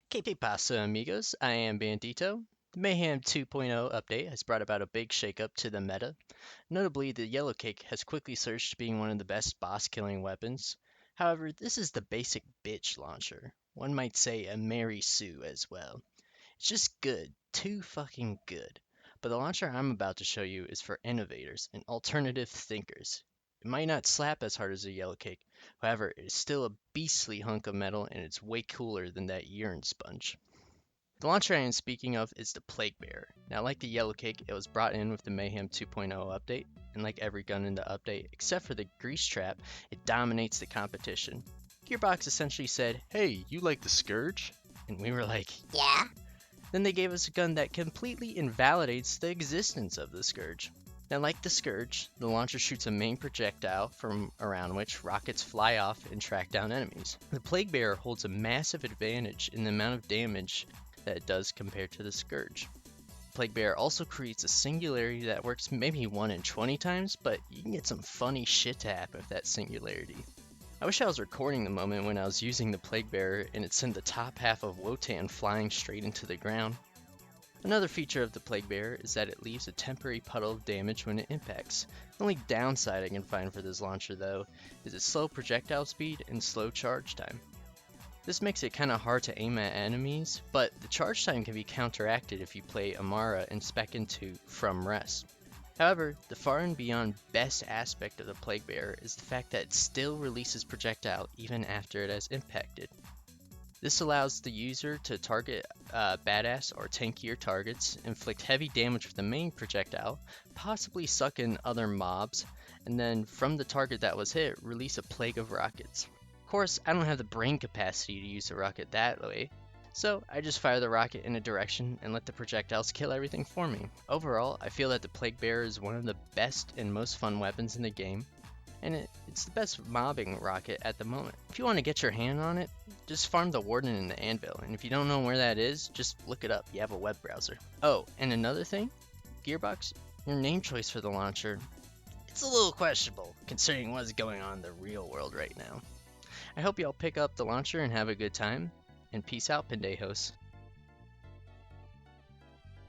Que pasa, amigos? I am Bandito. The Mayhem 2.0 update has brought about a big shakeup to the meta. Notably, the Yellow Cake has quickly surged to being one of the best boss killing weapons. However, this is the basic bitch launcher. One might say a Mary Sue as well. It's just good, too fucking good. But the launcher I'm about to show you is for innovators and alternative thinkers. It might not slap as hard as a yellow cake, however, it is still a beastly hunk of metal and it's way cooler than that urine sponge. The launcher I am speaking of is the Plague Bearer. Now, like the Yellow Cake, it was brought in with the Mayhem 2.0 update, and like every gun in the update, except for the Grease Trap, it dominates the competition. Gearbox essentially said, "Hey, you like the Scourge?" And we were like, Yeah? then they gave us a gun that completely invalidates the existence of the Scourge. Now, like the Scourge, the launcher shoots a main projectile from around which rockets fly off and track down enemies. The Plague Bearer holds a massive advantage in the amount of damage that it does compared to the Scourge. Plague Bearer also creates a singularity that works maybe 1 in 20 times, but you can get some funny shit to happen with that singularity. I wish I was recording the moment when I was using the Plague Bearer and it sent the top half of Wotan flying straight into the ground. Another feature of the Plague Bearer is that it leaves a temporary puddle of damage when it impacts. The only downside I can find for this launcher though is its slow projectile speed and slow charge time. This makes it kinda hard to aim at enemies, but the charge time can be counteracted if you play Amara and spec into From Rest. However, the far and beyond best aspect of the Plague Bearer is the fact that it still releases projectile even after it has impacted. This allows the user to target badass or tankier targets, inflict heavy damage with the main projectile, possibly suck in other mobs, and then from the target that was hit, release a plague of rockets. Of course, I don't have the brain capacity to use the rocket that way, so I just fire the rocket in a direction and let the projectiles kill everything for me. Overall, I feel that the Plague Bearer is one of the best and most fun weapons in the game, and it's the best mobbing rocket at the moment. If you want to get your hand on it, just farm the Warden and the Anvil, and if you don't know where that is, just look it up, you have a web browser. Oh, and another thing, Gearbox, your name choice for the launcher, it's a little questionable, considering what's going on in the real world right now. I hope y'all pick up the launcher and have a good time, and peace out, Pendejos.